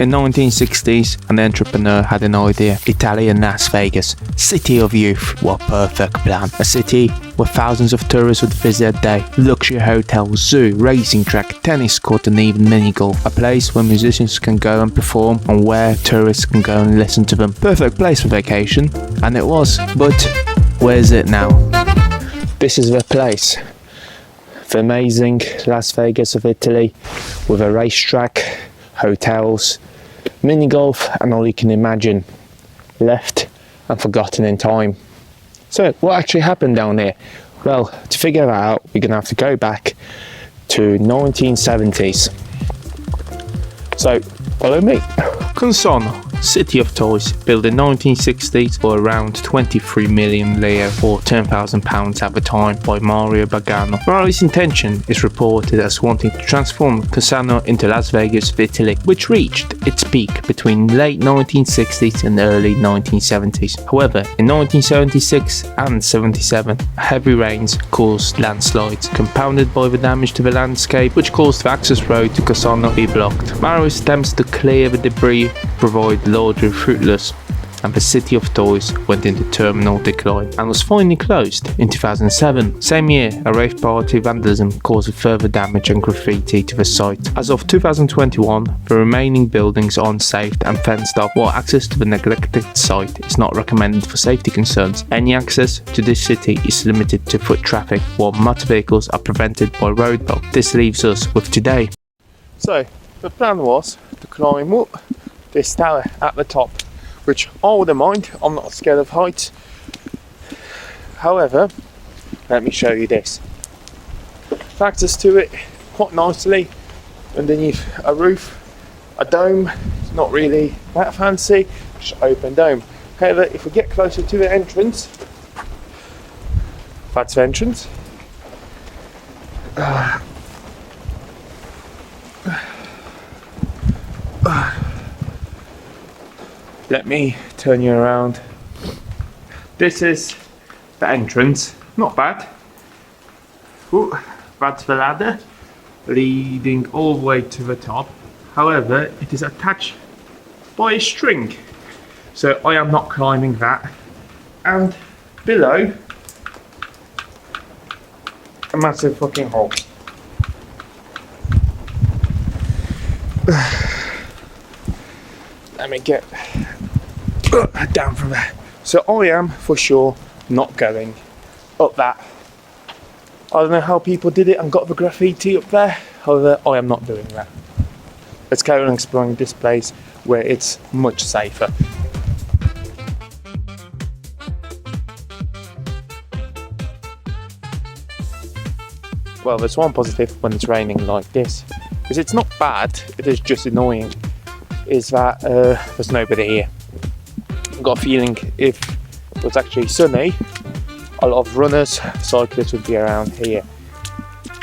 In 1960s, an entrepreneur had an idea. Italian Las Vegas, city of youth. What perfect plan. A city where thousands of tourists would visit a day. Luxury hotels, zoo, racing track, tennis court and even mini golf. A place where musicians can go and perform and where tourists can go and listen to them. Perfect place for vacation. And it was. But where is it now? This is the place. The amazing Las Vegas of Italy, with a racetrack, hotels, mini golf and all you can imagine, left and forgotten in time. So what actually happened down here? Well, to figure that out, we're gonna have to go back to 1970s. So follow me. Consano, city of toys, built in 1960s for around 23 million lire or £10,000 at the time by Mario Bagano. Mario's intention is reported as wanting to transform Consano into Las Vegas of Italy, which reached its peak between late 1960s and early 1970s. However, in 1976 and 77, heavy rains caused landslides, compounded by the damage to the landscape, which caused the access road to Consano to be blocked. Mario's attempts to clear the debris provide largely fruitless, and the city of toys went into terminal decline and was finally closed in 2007. Same year, a rave party vandalism caused further damage and graffiti to the site. As of 2021, the remaining buildings are unsafe and fenced off, while access to the neglected site is not recommended for safety concerns. Any access to this city is limited to foot traffic, while motor vehicles are prevented by roadblocks. This leaves us with today. So, the plan was to climb up this tower at the top, which I wouldn't mind. I'm not scared of heights. However, let me show you this. Access to it quite nicely underneath a roof, a dome. It's not really that fancy, just open dome. However, if we get closer to the entrance, that's the entrance. Let me turn you around. This is the entrance. Not bad. Ooh, that's the ladder leading all the way to the top. However, it is attached by a string, so I am not climbing that. And below, a massive fucking hole. Let me get down from there. So I am for sure not going up that. I don't know how people did it and got the graffiti up there. However, I am not doing that. Let's carry on exploring this place where it's much safer. Well, there's one positive when it's raining like this, because it's not bad, it is just annoying, is that there's nobody here. I've got a feeling if it was actually sunny, a lot of runners, cyclists would be around here.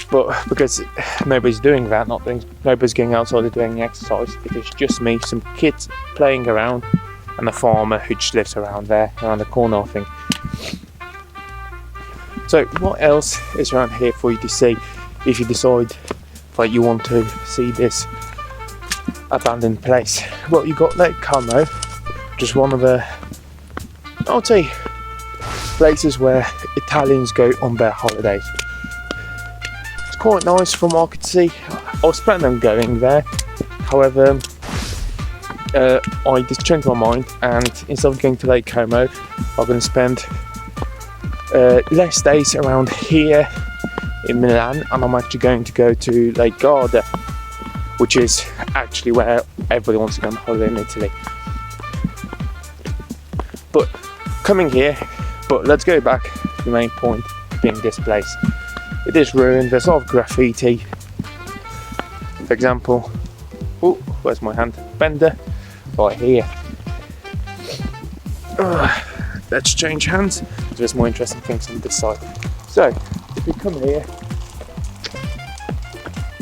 But because nobody's doing that, nobody's going outside and doing exercise, it is just me, some kids playing around, and a farmer who just lives around there, around the corner I think. So what else is around here for you to see if you decide that you want to see this abandoned place? Well, you got Lake Como, just one of the, I would say, places where Italians go on their holidays. It's quite nice from what I could see. I was planning on going there, however, I just changed my mind, and instead of going to Lake Como, I'm going to spend less days around here in Milan, and I'm actually going to go to Lake Garda, which is actually where everybody wants to go on holiday in Italy. But coming here, but let's go back to the main point being this place. It is ruined, there's a lot of graffiti. For example, oh, where's my hand? Bender, right here. Let's change hands. There's more interesting things on this side. So, if you come here,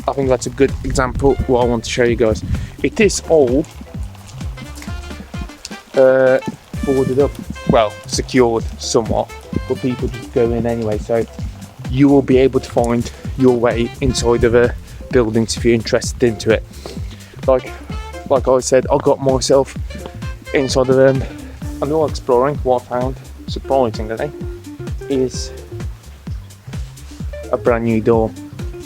I think that's a good example of what I want to show you guys. It is all boarded up, well, secured somewhat, but people just go in anyway, so you will be able to find your way inside of the buildings if you're interested into it. Like, like I said, I got myself inside of them, and while exploring, what I found surprisingly is a brand new door.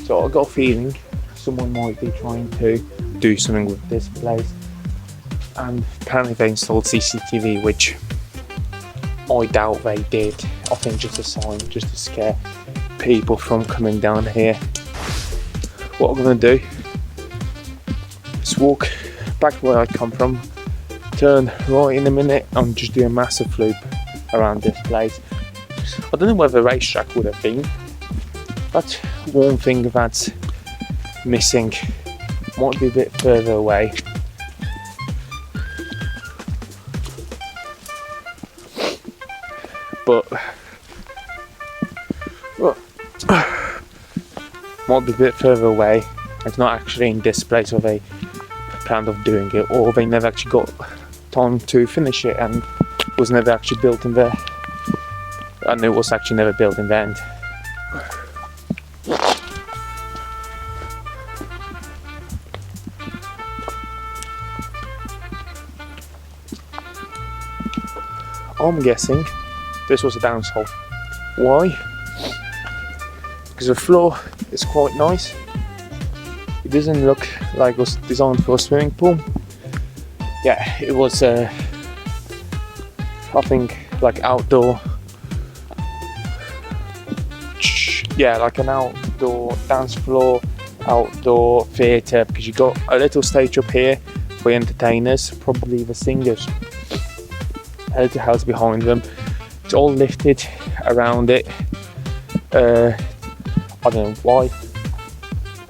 So I got a feeling someone might be trying to do something with this place, and apparently they installed CCTV, which I doubt they did. I think just a sign, just to scare people from coming down here. What I'm gonna do is walk back where I come from, turn right in a minute, and just do a massive loop around this place. I don't know where the racetrack would have been. That's one thing that's missing. Might be a bit further away. But might be a bit further away. It's not actually in this place where they planned of doing it, or they never actually got time to finish it and was never actually built in there. And it was actually never built in the end. I'm guessing this was a downside. Why? Because the floor is quite nice. It doesn't look like it was designed for a swimming pool. Yeah, it was I think like outdoor. Yeah, like an outdoor dance floor, outdoor theatre, because you got a little stage up here for entertainers, probably the singers. A little house behind them. It's all lifted around it. I don't know why.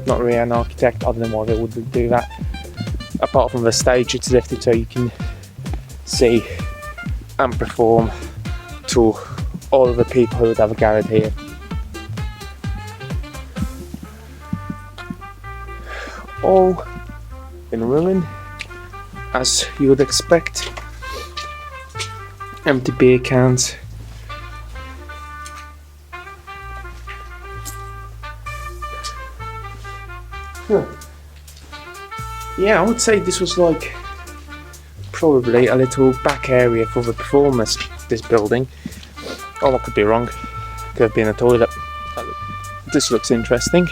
Not really an architect. I don't know why they would do that. Apart from the stage, it's lifted so you can see and perform to all of the people who would have gathered here. All in ruin, as you would expect. Empty beer cans. Yeah, I would say this was like probably a little back area for the performers, this building. Oh, I could be wrong. Could have been a toilet. This looks interesting.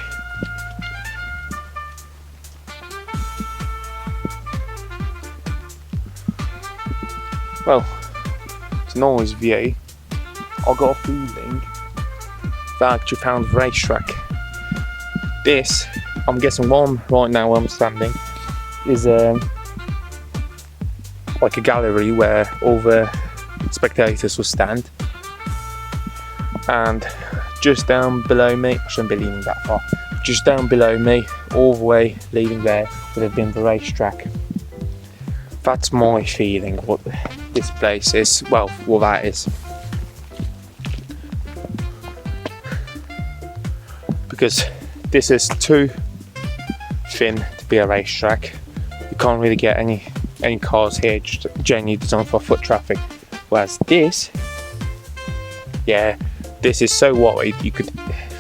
Well, it's a nice view. I got a feeling that I actually found the racetrack. This, I'm guessing one right now where I'm standing, is like a gallery where all the spectators will stand. And just down below me, I shouldn't be leaning that far, just down below me, all the way leading there, would have been the racetrack. That's my feeling what this place is, well, what that is. Because this is too thin to be a racetrack. You can't really get any cars here, just genuinely designed for foot traffic. Whereas this, yeah, this is so wide you could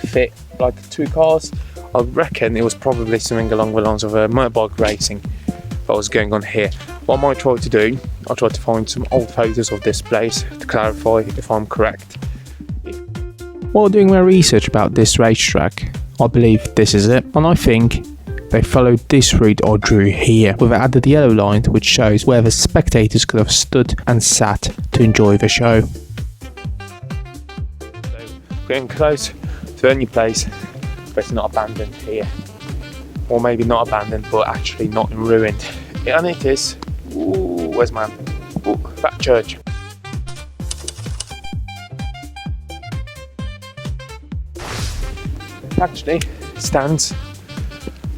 fit like 2 cars. I reckon it was probably something along the lines of a motorbike racing that was going on here. What I might try to do, I'll try to find some old photos of this place to clarify if I'm correct. While doing my research about this racetrack, I believe this is it, and I think they followed this route I drew here, with it added the yellow line which shows where the spectators could have stood and sat to enjoy the show. So, getting close to any place, but it's not abandoned here. Or maybe not abandoned, but actually not ruined. And it is. Ooh, where's my hand? Ooh, that church. Actually stands,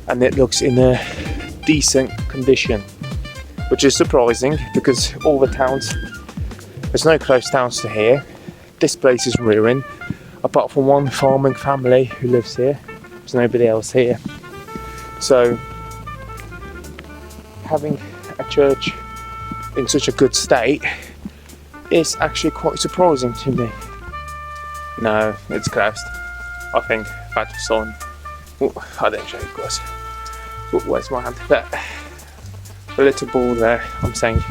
and it looks in a decent condition, which is surprising because all the towns, there's no close towns to here. This place is ruined, apart from one farming family who lives here. There's nobody else here. So having a church in such a good state is actually quite surprising to me. No, it's closed. I think that's on. I didn't show you guys. Where's my hand? There. a little ball there. I'm saying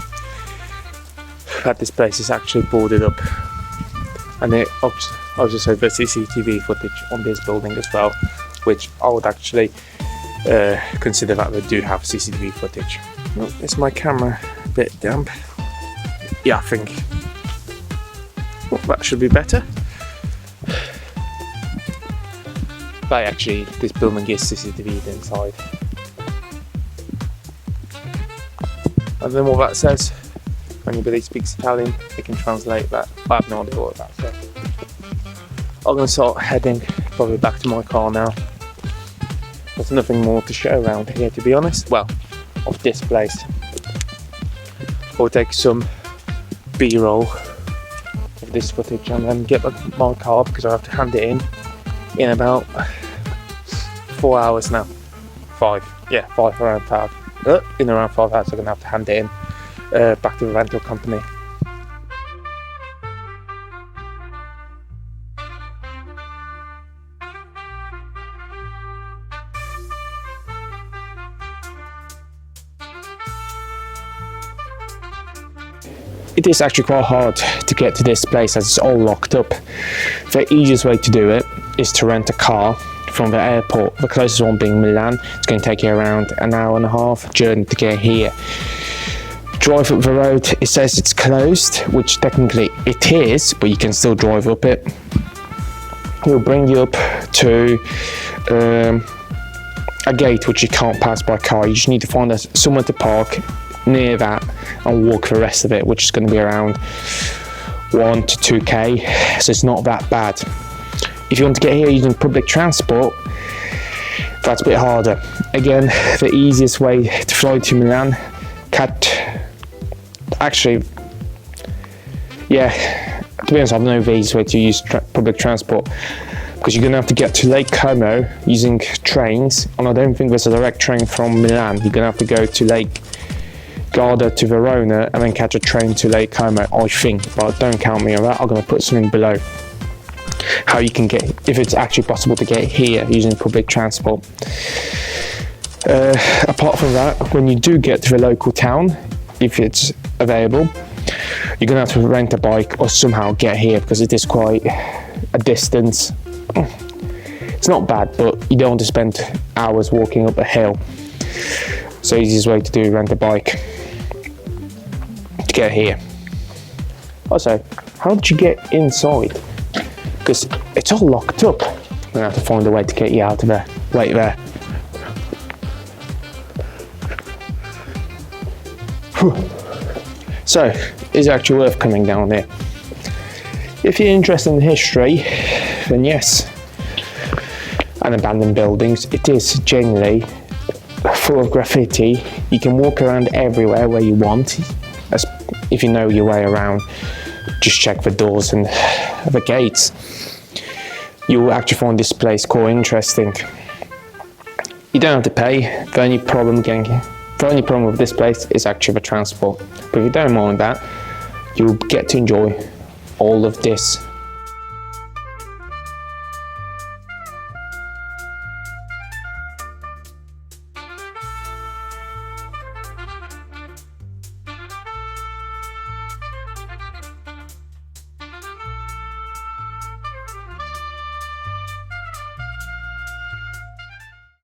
that this place is actually boarded up, and it also said the CCTV footage on this building as well, which I would actually consider that they do have CCTV footage. Oh, is my camera a bit damp? Yeah, I think that should be better. But actually, this building is CCTV'd inside. And then what that says, if anybody speaks Italian, they can translate that. I have no idea what that says. I'm going to start heading probably back to my car now. There's nothing more to show around here, to be honest. Well, of this place. I'll take some B-roll of this footage and then get my car, because I have to hand it in about 4 hours now. 5, around 5. In around 5 hours, I'm going to have to hand it in back to the rental company. It is actually quite hard to get to this place as it's all locked up. The easiest way to do it is to rent a car from the airport, the closest one being Milan. It's going to take you around an hour and a half journey to get here. Drive up the road, it says it's closed, which technically it is, but you can still drive up it. It'll bring you up to a gate which you can't pass by car. You just need to find somewhere to park near that and walk the rest of it, which is going to be around 1 to 2k, so it's not that bad. If you want to get here using public transport, that's a bit harder. Again, the easiest way to fly to Milan, to be honest, I have no easiest way to use public transport, because you're going to have to get to Lake Como using trains, and I don't think there's a direct train from Milan. You're going to have to go to Lake Garda to Verona and then catch a train to Lake Como, I think, but don't count me on that. I'm going to put something below how you can get, if it's actually possible to get here using public transport. Apart from that, when you do get to the local town, if it's available, you're going to have to rent a bike or somehow get here, because it is quite a distance. It's not bad, but you don't want to spend hours walking up a hill. So easiest way to do, rent a bike to get here. Also, how did you get inside? Because it's all locked up. I'm gonna have to find a way to get you out of there. Wait there. Whew. So, is it actually worth coming down here? If you're interested in history, then yes. And abandoned buildings, it is generally full of graffiti. You can walk around everywhere where you want. If you know your way around, just check the doors and the gates. You will actually find this place quite interesting. You don't have to pay. The only problem with this place is actually the transport. But if you don't mind that, you'll get to enjoy all of this